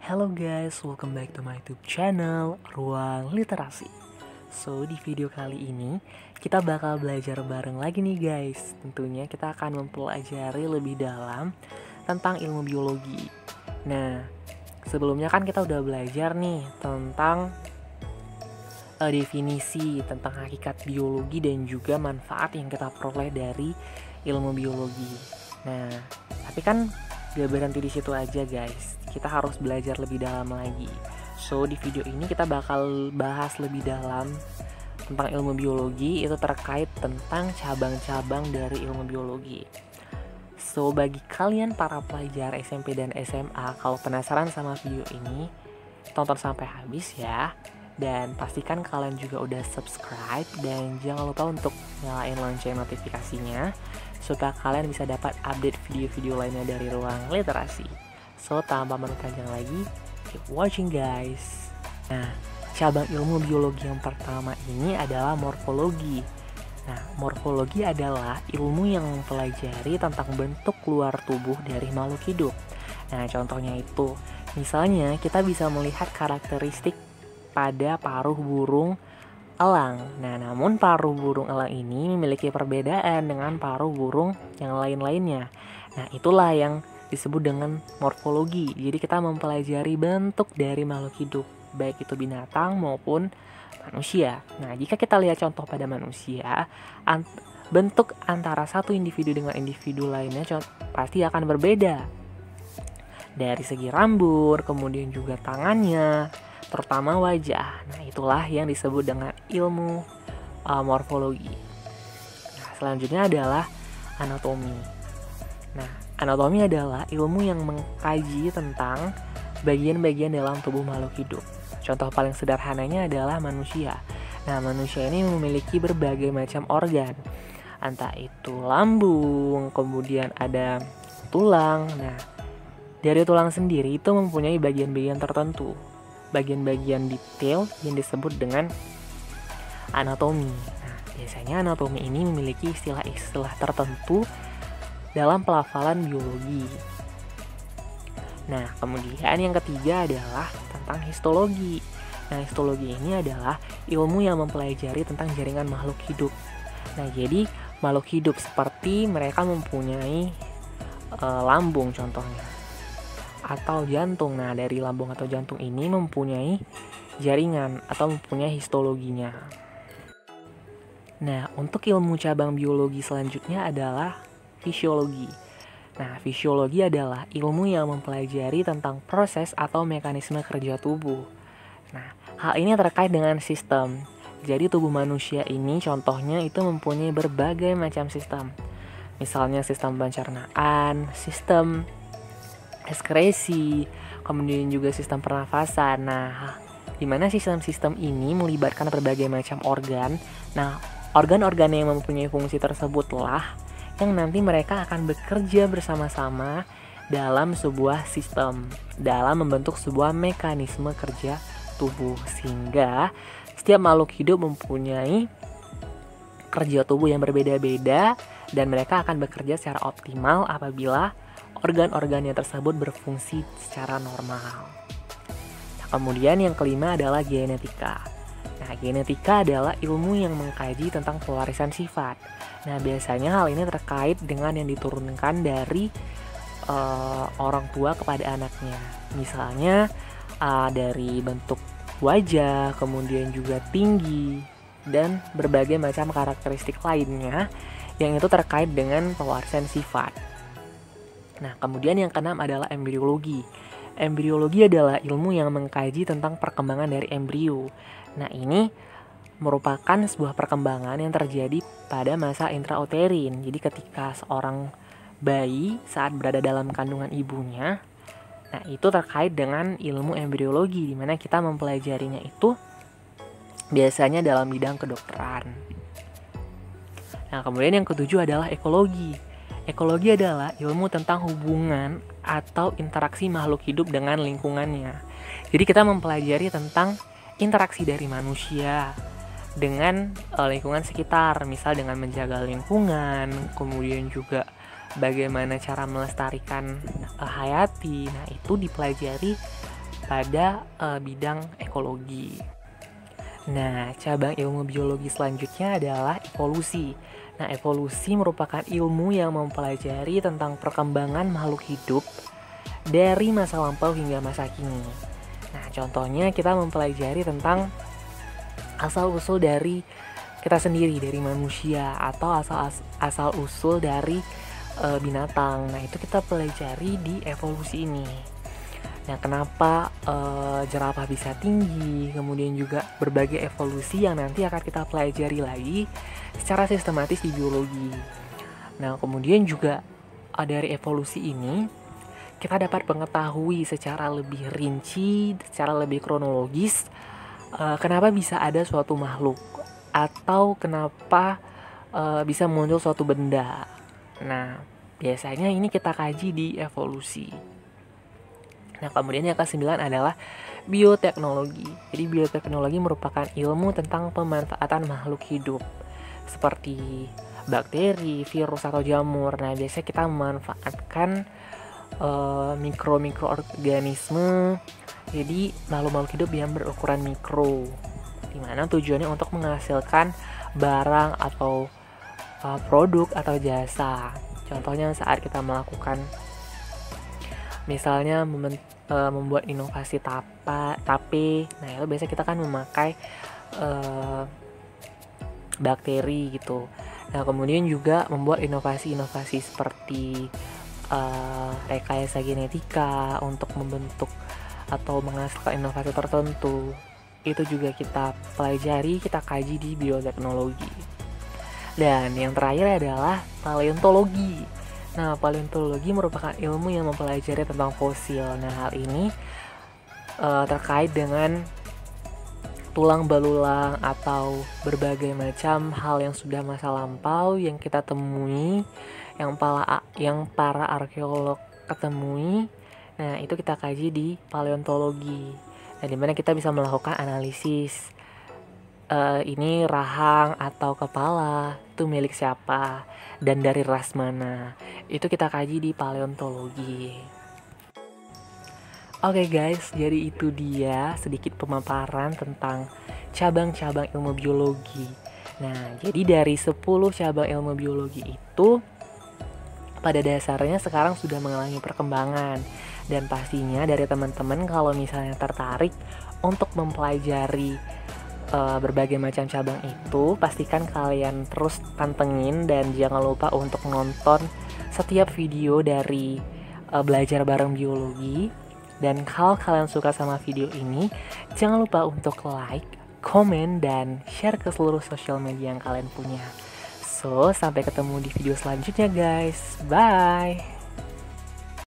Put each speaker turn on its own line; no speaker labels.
Hello guys, welcome back to my YouTube channel, Ruang Literasi. So, di video kali ini, kita bakal belajar bareng lagi nih guys. Tentunya kita akan mempelajari lebih dalam tentang ilmu biologi. Nah, sebelumnya kan kita udah belajar nih tentang definisi, tentang hakikat biologi dan juga manfaat yang kita peroleh dari ilmu biologi. Nah, tapi kan gak berhenti di situ aja guys. Kita harus belajar lebih dalam lagi. So, di video ini kita bakal bahas lebih dalam tentang ilmu biologi, itu terkait tentang cabang-cabang dari ilmu biologi. So, bagi kalian para pelajar SMP dan SMA, kalau penasaran sama video ini, tonton sampai habis ya. Dan pastikan kalian juga udah subscribe dan jangan lupa untuk nyalain lonceng notifikasinya supaya kalian bisa dapat update video-video lainnya dari Ruang Literasi. So, tanpa berpanjang lagi, keep watching guys. Nah, cabang ilmu biologi yang pertama ini adalah morfologi. Nah, morfologi adalah ilmu yang mempelajari tentang bentuk luar tubuh dari makhluk hidup. Nah, contohnya itu, misalnya kita bisa melihat karakteristik pada paruh burung elang. Nah, namun paruh burung elang ini memiliki perbedaan dengan paruh burung yang lain-lainnya. Nah, itulah yang disebut dengan morfologi. Jadi kita mempelajari bentuk dari makhluk hidup, baik itu binatang maupun manusia. Nah, jika kita lihat contoh pada manusia, bentuk antara satu individu dengan individu lainnya pasti akan berbeda. Dari segi rambut, kemudian juga tangannya, terutama wajah. Nah, itulah yang disebut dengan ilmu morfologi. Nah, selanjutnya adalah anatomi. Nah, anatomi adalah ilmu yang mengkaji tentang bagian-bagian dalam tubuh makhluk hidup. Contoh paling sederhananya adalah manusia. Nah, manusia ini memiliki berbagai macam organ. Entah itu lambung, kemudian ada tulang. Nah, dari tulang sendiri itu mempunyai bagian-bagian tertentu. Bagian-bagian detail yang disebut dengan anatomi. Nah, biasanya anatomi ini memiliki istilah-istilah tertentu dalam pelafalan biologi. Nah, kemudian yang ketiga adalah tentang histologi. Nah, histologi ini adalah ilmu yang mempelajari tentang jaringan makhluk hidup. Nah, jadi makhluk hidup seperti mereka mempunyai lambung contohnya, atau jantung. Nah, dari lambung atau jantung ini mempunyai jaringan atau mempunyai histologinya. Nah, untuk ilmu cabang biologi selanjutnya adalah fisiologi. Nah, fisiologi adalah ilmu yang mempelajari tentang proses atau mekanisme kerja tubuh. Nah, hal ini terkait dengan sistem. Jadi tubuh manusia ini contohnya itu mempunyai berbagai macam sistem. Misalnya sistem pencernaan, sistem ekskresi, kemudian juga sistem pernafasan. Nah, di mana sistem-sistem ini melibatkan berbagai macam organ. Nah, organ-organ yang mempunyai fungsi tersebutlah yang nanti mereka akan bekerja bersama-sama dalam sebuah sistem, dalam membentuk sebuah mekanisme kerja tubuh, sehingga setiap makhluk hidup mempunyai kerja tubuh yang berbeda-beda dan mereka akan bekerja secara optimal apabila organ-organnya tersebut berfungsi secara normal. Nah, kemudian yang kelima adalah genetika. Nah, genetika adalah ilmu yang mengkaji tentang pewarisan sifat. Nah, biasanya hal ini terkait dengan yang diturunkan dari orang tua kepada anaknya. Misalnya dari bentuk wajah, kemudian juga tinggi, dan berbagai macam karakteristik lainnya yang itu terkait dengan pewarisan sifat. Nah, kemudian yang keenam adalah embriologi. Embriologi adalah ilmu yang mengkaji tentang perkembangan dari embrio. Nah, ini merupakan sebuah perkembangan yang terjadi pada masa intrauterin. Jadi ketika seorang bayi saat berada dalam kandungan ibunya, nah itu terkait dengan ilmu embriologi, di mana kita mempelajarinya itu biasanya dalam bidang kedokteran. Nah, kemudian yang ketujuh adalah ekologi. Ekologi adalah ilmu tentang hubungan atau interaksi makhluk hidup dengan lingkungannya. Jadi kita mempelajari tentang interaksi dari manusia dengan lingkungan sekitar, misal dengan menjaga lingkungan, kemudian juga bagaimana cara melestarikan hayati. Nah, itu dipelajari pada bidang ekologi. Nah, cabang ilmu biologi selanjutnya adalah evolusi. Nah, evolusi merupakan ilmu yang mempelajari tentang perkembangan makhluk hidup dari masa lampau hingga masa kini. Nah, contohnya kita mempelajari tentang asal-usul dari kita sendiri, dari manusia, atau asal-usul dari binatang. Nah, itu kita pelajari di evolusi ini. Nah, kenapa jerapah bisa tinggi, kemudian juga berbagai evolusi yang nanti akan kita pelajari lagi secara sistematis di biologi. Nah, kemudian juga dari evolusi ini kita dapat mengetahui secara lebih rinci, secara lebih kronologis, kenapa bisa ada suatu makhluk atau kenapa bisa muncul suatu benda. Nah, biasanya ini kita kaji di evolusi. Nah, kemudian yang ke-9 adalah bioteknologi. Jadi bioteknologi merupakan ilmu tentang pemanfaatan makhluk hidup seperti bakteri, virus, atau jamur. Nah, biasanya kita memanfaatkan mikroorganisme, jadi makhluk-makhluk hidup yang berukuran mikro, dimana tujuannya untuk menghasilkan barang atau produk atau jasa. Contohnya saat kita melakukan misalnya membuat inovasi tape, nah itu biasanya kita kan memakai bakteri gitu. Nah, kemudian juga membuat inovasi-inovasi seperti rekayasa genetika untuk membentuk atau menghasilkan inovasi tertentu. Itu juga kita pelajari, kita kaji di bioteknologi. Dan yang terakhir adalah paleontologi. Nah, paleontologi merupakan ilmu yang mempelajari tentang fosil. Nah, hal ini terkait dengan tulang belulang atau berbagai macam hal yang sudah masa lampau yang kita temui, yang para arkeolog ketemui. Nah, itu kita kaji di paleontologi. Nah, dimana kita bisa melakukan analisis ini rahang atau kepala itu milik siapa dan dari ras mana. Itu kita kaji di paleontologi. Oke guys, jadi itu dia sedikit pemaparan tentang cabang-cabang ilmu biologi. Nah, jadi dari 10 cabang ilmu biologi itu pada dasarnya sekarang sudah mengalami perkembangan. Dan pastinya dari teman-teman kalau misalnya tertarik untuk mempelajari berbagai macam cabang itu, pastikan kalian terus pantengin dan jangan lupa untuk nonton setiap video dari belajar bareng biologi. Dan kalau kalian suka sama video ini, jangan lupa untuk like, komen, dan share ke seluruh sosial media yang kalian punya. So, sampai ketemu di video selanjutnya guys. Bye!